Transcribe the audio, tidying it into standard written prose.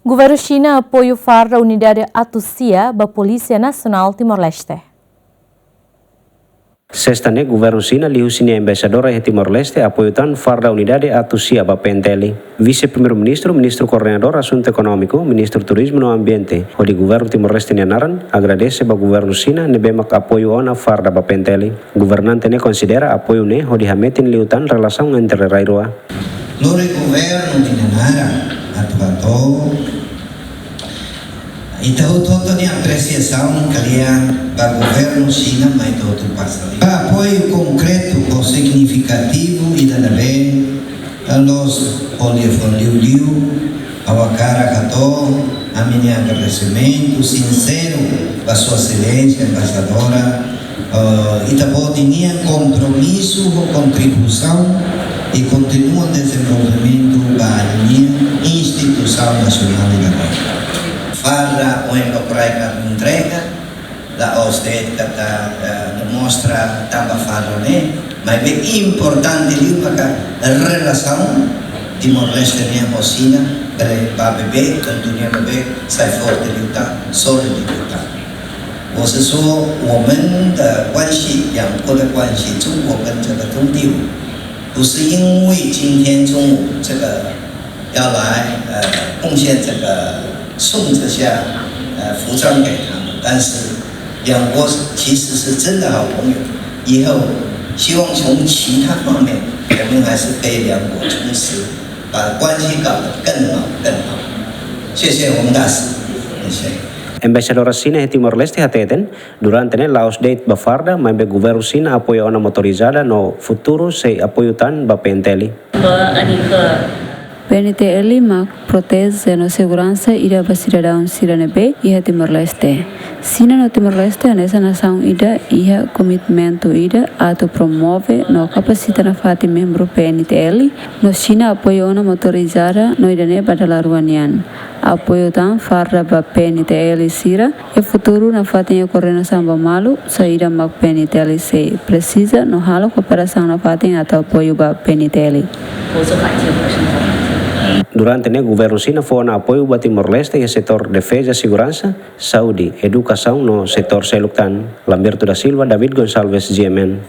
Governo China apoia o FAR da Unidade Atusia da Polícia Nacional Timor-Leste. Sexta-ne, governo China liu sini embaixadora de Timor-Leste apoio tan FAR da Unidade Atusia da PNTL. Vice-primeiro-ministro, ministro coordenador assunto econômico, ministro turismo no ambiente, o de governo Timor-Leste Nianaran, agradece ao governo China nebemak apoio ona FAR da PNTL. Governante ne considera apoio ne o de hametin liutan relação entre rairoa. Lore governo de Nianaran atuatou então toda a apreciação kalian para o governo China mais todo passa. Apoio concreto ou significativo e também a nós liu ao cara catou a minha agradecimento sincero para sua excelência embaixadora e também tinha compromisso ou contribuição e continua o desenvolvimento da minha instituição nacional de Nianaran. Farra o encontrar entrega da OSTED que mostra também farra né, mas é importante a relação Timor-Leste com a China para beber, continuar a beber, sai forte lutar, sólido lutar. 我是说，我们的关系，两国的关系，中国跟这个中地不是因为今天中午这个要来贡献这个。送这些服装给他们，但是两国其实是真的好朋友。以后希望从其他方面，我们还是可以两国同时把关系搞得更好更好。谢谢我们大使，谢谢。Embaixadora China de Timor-Leste hateten, durante ne Laos Date Bafarda, mas o governo China apoia ona motorizada no futuro se apoio tan ba PNTL. PNTL mak protege a segurança ida para cidadãos Siranebe e a Timor-Leste. Sina no Timor-Leste nessa nação ida e a comitimento ida ato promove no capacita na fati membro PNTL no China apoio na motorizada no ida ne badalaruanian. Apoio tan farra ba PNTL Sira e futuro na fati a coordenação ba malu saída mak PNTL se precisa no halo cooperação na fati atau apoio ba PNTL. Durante o governo China foi na apoio para Timor-Leste e setor defesa e segurança, saúde, educação no setor seluktan. Lamberto da Silva, David Gonçalves, GMN.